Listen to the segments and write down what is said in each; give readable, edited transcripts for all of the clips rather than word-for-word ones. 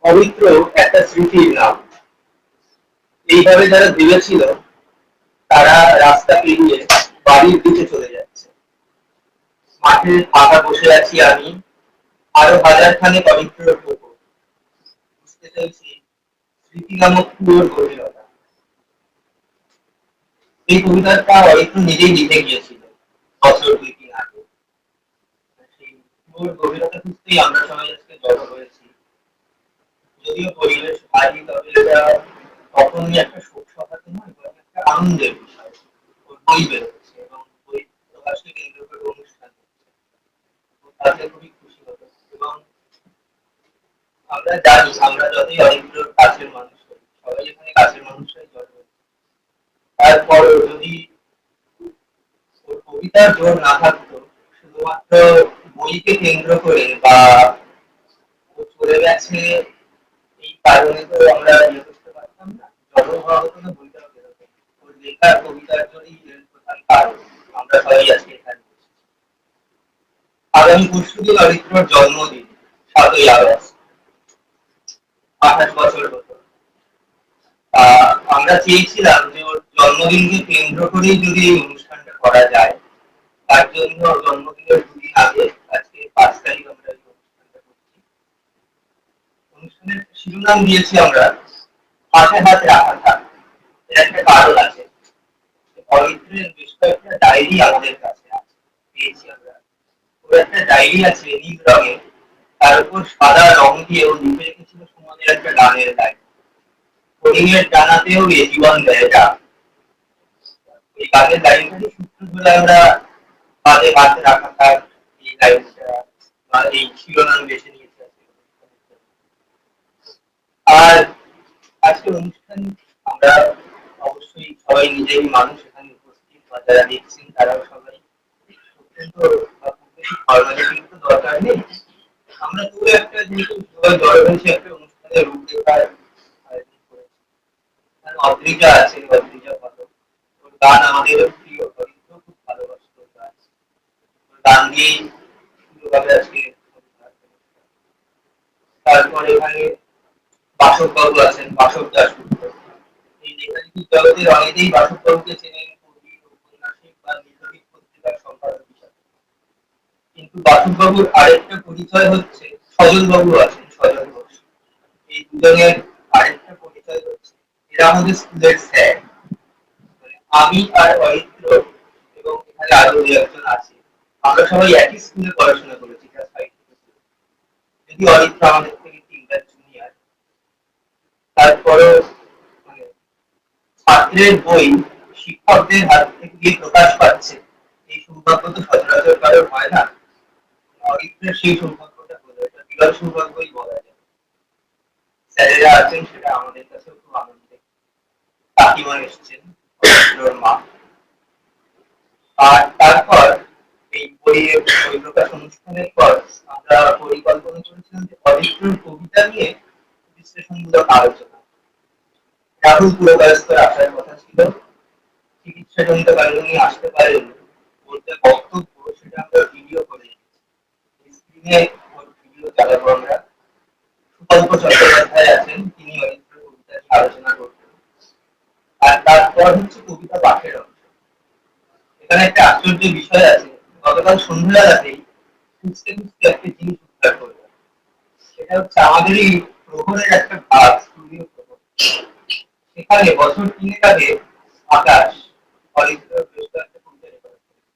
পবিত্র একটা স্মৃতির নাম। এইভাবে যারা ভেবেছিল তারা রাস্তা পেরিয়ে বাড়ির দিকে চলে যাচ্ছে। মাঠে ফাঁকা বসে আছি আমি, আরো হাজার খানেক পবিত্র পুকুর। বুঝতে চাইছি স্মৃতি নামক কুয়োর গভীরতা। এই কবিতাটা অরিত্র নিজেই লিখে গিয়েছিল বছর 2-3 আগে। সেই কুয়োর গভীরতা খুঁজতেই আমরা সবাই আজকে জড়ো হয়েছি। যদিও পরিবেশ ভারী, তবে এটা কখনোই একটা শোক সভাতে নয়, বরং একটা আনন্দের বিষয়। ওর বই বেরোচ্ছে এবং বই প্রকাশকে কেন্দ্র করে অনুষ্ঠান হচ্ছে। তাতে খুবই খুশি হতো। এবং আমরা জানি আমরা যতই অরিত্রর কাছের মানুষ হই, সবাই এখানে কাছের মানুষরাই জড়ো হয়েছে। তারপরও যদি ওর কবিতার জোর না থাকতো, শুধুমাত্র বইকে কেন্দ্র করে বা ও চলে গেছে এই কারণে তো আমরা ইয়ে করতে পারতাম না, জড়ো হওয়া হতো না, বইটাও বেরোতো। ওর লেখা কবিতার জন্যই এর প্রধান কারণ আমরা সবাই আজকে এখানে। আগামী পরশুদিন অরিত্রর জন্মদিন, 7ই আগস্ট। 28 বছর হতো। আমরা চেয়েছিলাম যে ওর জন্মদিনকে কেন্দ্র করেই যদি এই অনুষ্ঠানটা করা যায়। তার জন্য জন্মদিনের 2 দিন আগে, আজকে 5 তারিখ, আমরা এই অনুষ্ঠানটা করছি। অনুষ্ঠানের শিরোনাম দিয়েছি আমরা হাতে হাত রাখা থাক। এর একটা কারণ আছে। অরিত্রের বেশ কয়েকটা ডায়েরি আমাদের কাছে আছে, পেয়েছি আমরা। ওর একটা ডায়েরি আছে নীল রঙের, তার উপর সাদা রং দিয়ে ও লিখে রেখেছিল সুমনের একটা গানের লাইন, হরিণের ডানাতেও এ জীবন দেয় ডাক। এই গানের লাইনটাকে সূত্র ধরে আমরা হাতে হাত রাখা থাক এই লাইনটা বা এই শিরোনাম বেছে নিয়েছি আজকে। আর আজকের অনুষ্ঠান আমরা অবশ্যই সবাই নিজেই মানুষ এখানে উপস্থিত, বা যারা দেখছেন তারাও সবাই অত্যন্ত ফর্মালিটির তো দরকার নেই। আমরা পুরো একটা যেহেতু সবাই জড়ো হয়েছে একটা অনুষ্ঠানের রূপরেখার আয়োজন করেছি। অদ্রিজা আছে, অদ্রিজা ভালো, ওর গান আমাদের প্রিয়, হরিত্র খুব ভালোবাসত ওর গান। ওর গান দিয়েই সুন্দরভাবে আজকে অনুষ্ঠান। তারপর এখানে বাসব বাবু আছেন, বাসব দাশগুপ্ত। এই লেখালেখির জগতের অনেকেই বাসব বাবুকে চেনেন কবি, ঔপন্যাসিক বা নির্ভীক পত্রিকার সম্পাদক হিসাবে। কিন্তু বাসব বাবুর আরেকটা পরিচয় হচ্ছে সজল বাবু আছেন, সজল ঘোষ। এই দুজনের আরেকটা পরিচয় হচ্ছে এরা আমাদের স্কুলের স্যার। মানে আমি আর অরিত্র এবং এখানে আরো 2-1 জন আছে, আমরা সবাই একই স্কুলে পড়াশোনা করেছি ক্লাস 5 থেকে 6। যদি অরিত্র আমাদের থেকে 3টা জুনিয়র, তারপরেও মানে ছাত্রের বই শিক্ষকদের হাত থেকে গিয়ে প্রকাশ পাচ্ছে, এই সৌভাগ্য তো সচরাচর কারোর হয় না। অরিত্রের সেই সৌভাগ্যটা হলো, এটা বিরল সৌভাগ্যই বলা যায়। স্যারেরা আছেন, সেটা আমাদের কাছেও খুব আনন্দের। কাকিমা এসছেন, অরিত্রর মা। আর তারপর এই বইয়ের বই প্রকাশ অনুষ্ঠানের পর আমরা পরিকল্পনা করেছিলাম যে অরিত্রর কবিতা নিয়ে বিশ্লেষণমূলক আলোচনা। রাহুল পুরকায়স্থর আসার কথা ছিল, চিকিৎসাজনিত কারণে উনি আসতে পারেন। ওর যে বক্তব্য সেটা আমরা ভিডিও করে স্ক্রিনে ওর ভিডিও চালাবো আমরা। সুকল্প চট্টোপাধ্যায় আছেন, তিনি অরিত্র কবিতা নিয়ে আলোচনা করবেন। আর তারপর হচ্ছে কবিতা পাঠের অংশ। এখানে একটা আশ্চর্য বিষয় আছে, গতকাল সন্ধ্যাবেলাতেই খুঁজতে খুঁজতে একটা জিনিস উদ্ধার করলাম। সেটা হচ্ছে আমাদেরই প্রহরের একটা ভাগ, স্টুডিও প্রহর। সেখানে বছর 3 আগে আকাশ অরিত্র বেশ কয়েকটা কবিতা রেকর্ড করেছিল।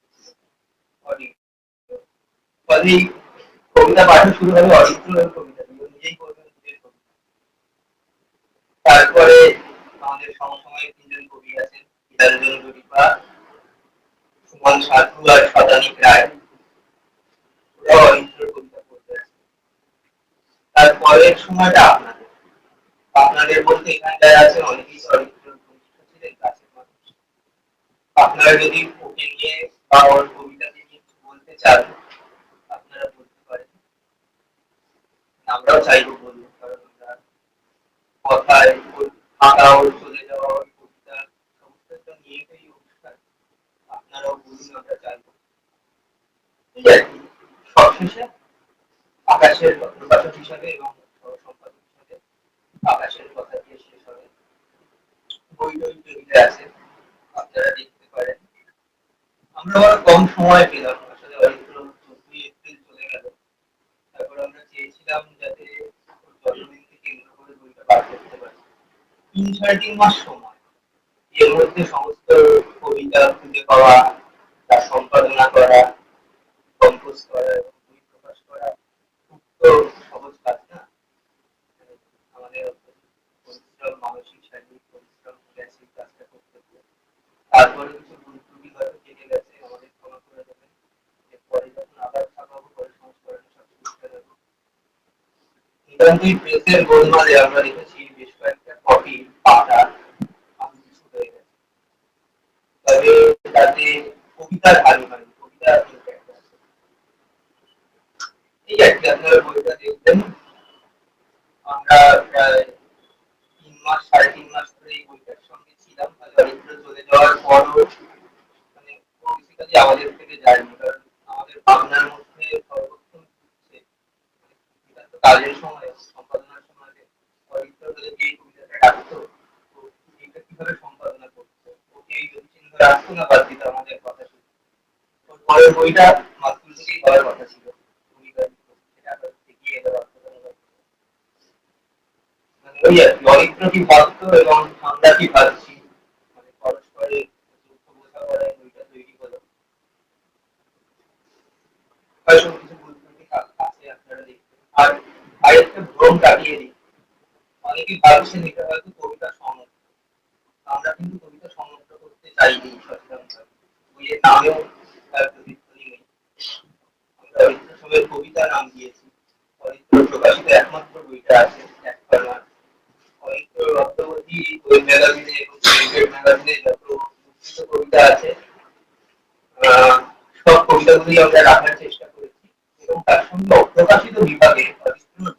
ফলেই কবিতা পাঠও শুরু হবে অরিত্রের কবিতা দিয়ে, নিজেই করবেন নিজের কবিতা। তারপরে আমাদের সমসাময়িক 3 জন কবি আছেন, নিরঞ্জন জরিপা, সুমন সাধু আর শতানিক রায়। ওরাও অরিত্রের কবিতা পড়তে আসে। তারপরের সময়টা আপনাদের। আপনাদের বলতে এখানে যারা আছেন অনেকেই অরিত্রের ঘনিষ্ঠ ছিলেন, কাছের মানুষ। আপনারা যদি ওকে নিয়ে বা ওর কবিতাকে নিয়ে কিছু বলতে চান, আপনারা বলতে পারেন। আমরাও চাইবো বলবো, কারণ আমরা কথায় ওর থাকা, ওর চলে যাওয়া, ওর কবিতা সমস্তটা নিয়ে এই অনুষ্ঠান। আপনারাও বলুন, আমরা চাইবো। এই আর কি। সবশেষে আকাশের প্রকাশক হিসাবে এবং সম্পাদক হিসাবে সময় পেলাম আসলে অরিত্র 14 এপ্রিল চলে গেল। তারপর আমরা চেয়েছিলাম যাতে ওর জন্মদিনকে কেন্দ্র করে বইটা বার করতে পারি। 3-3.5 মাস সময়, এর মধ্যে সমস্ত কবিতা খুঁজে পাওয়া, তার সম্পাদনা করা, কম্পোজ করা এবং বই প্রকাশ করা খুব তো সহজ কাজ না। আমাদের পরিশ্রম, মানসিক শারীরিক পরিশ্রম গেছে কাজটা করতে গিয়ে। তারপরে কিছু ভুল ত্রুটি হয়তো কেটে গেছে, আমাদের ক্ষমা করে দেবেন। এরপরে যখন আবার ছাপাবো পরে সংস্করণে সব বুঝতে দেবো। নিতান্তই প্রেসের গোলমালে আমরা দেখেছি বেশ কয়েকটা কপি পাতা আমি কিছু হয়ে গেছে। তবে তাতে কবিতার হানি হয়নি, কবিতা কিন্তু একটা আছে। এই আর কি, আপনারা বইটা দেখবেন। আমরা প্রায় 3 মাস 3.5 মাস ধরে এই বইটার সঙ্গে ছিলাম। অরিত্র চলে যাওয়ার পরও মানে বেসিক্যালি আমাদের থেকে যায়নি, কারণ আমাদের ভাবনার মধ্যে সর্বক্ষণ ঘুরছে এটা তো কাজের সময়, সম্পাদনার সময় অরিত্র যদি এই কবিতাটা রাখতো তো এটা কিভাবে সম্পাদনা করতো, ওকে এই যদি চিন্তা রাখতো না বাদ দিত আমাদের কথা শুনে। ওর পরের বইটা মাস্কুল থেকেই হওয়ার কথা ছিল, কবিতার সেটা আবার এগিয়ে এলো বাধ্যতামূলক। মানে ওই আর কি, অরিত্র কি ভাবতো এবং আমরা কি ভাবছি, মানে পরস্পরের যৌথ বোঝাপড়ায় বইটা তৈরি হলো। হয়তো কিছু ভুল ত্রুটি আছে আপনারা দেখবেন। আর আরেকটা ভ্রম কাটিয়ে দিই, অনেকে ভাবছেন এটা হয়তো কবিতা সংগ্রহ, আমরা কিন্তু কবিতা সংগ্রহ করতে চাইনি সচেতনভাবে। বইয়ের নামেও তার প্রতিধ্বনি নেই। আমরা অরিত্র সবের কবিতা নাম দিয়েছি। অরিত্র প্রকাশিত একমাত্র বইটা আছে একবার অরিত্র রক্তবতী ওই ম্যাগাজিনে এবং ম্যাগাজিনে যত মুদ্রিত কবিতা আছে সব কবিতাগুলি আমরা রাখার চেষ্টা করেছি এবং তার সঙ্গে অপ্রকাশিত বিভাগে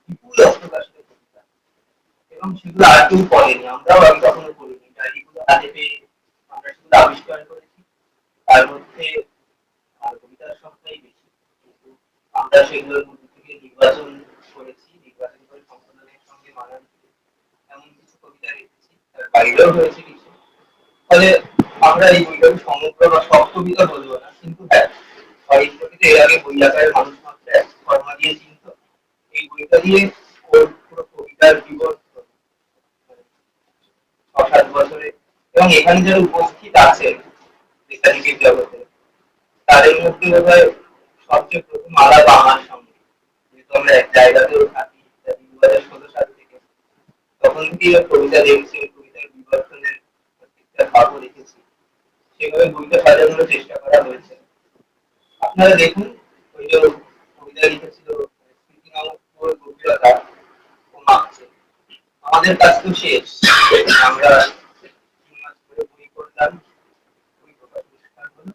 বিপুল অপ্রকাশিত কবিতা এবং সেগুলো আর কেউ পড়েনি, আমরাও আগে কখনো পড়িনি। ডায়েরিগুলো হাতে পেয়ে আমরা সেগুলো আবিষ্কার করেছি। তার মধ্যে কবিতার সংখ্যাই বেশি, কিন্তু আমরা সেগুলোর মধ্যে থেকে নির্বাচন করেছি, নির্বাচন করে সম্পাদনের সঙ্গে মানানসই এমন কিছু কবিতা রেখেছি, তার বাইরেও রয়েছে কিছু। ফলে আমরা এই বইটাকে সমগ্র বা সব কবিতা বলবো না, কিন্তু হ্যাঁ অরিত্রকে এর আগে বই আকারে মানুষ মাত্র এক ফর্মা দিয়ে চিনত। এই বইটা দিয়ে ওর পুরো কবিতার বিবর্তন 6-7 বছরে, এবং এখানে যারা উপস্থিত আছে লেখালেখির জগতে তাদের মধ্যে বোধহয় সবচেয়ে প্রথম আলাপ আমার সঙ্গে, যেহেতু আমরা এক জায়গাতেও থাকি 2016 সাল থেকে। তখন থেকেই ওর কবিতা দেখছি, ওই কবিতার বিবর্তনের প্রত্যেকটা ভাবও দেখেছি, সেভাবে বইটা সাজানোর চেষ্টা করা হয়েছে। আপনারা দেখুন ওই যে কবিতা লিখেছিল স্মৃতি নামক গভীরতা ও মাপছে। আমাদের কাজ তো শেষ, আমরা 3 মাস ধরে বই করলাম, বই প্রকাশ অনুষ্ঠান হলো,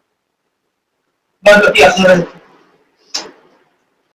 বা যদি আপনারা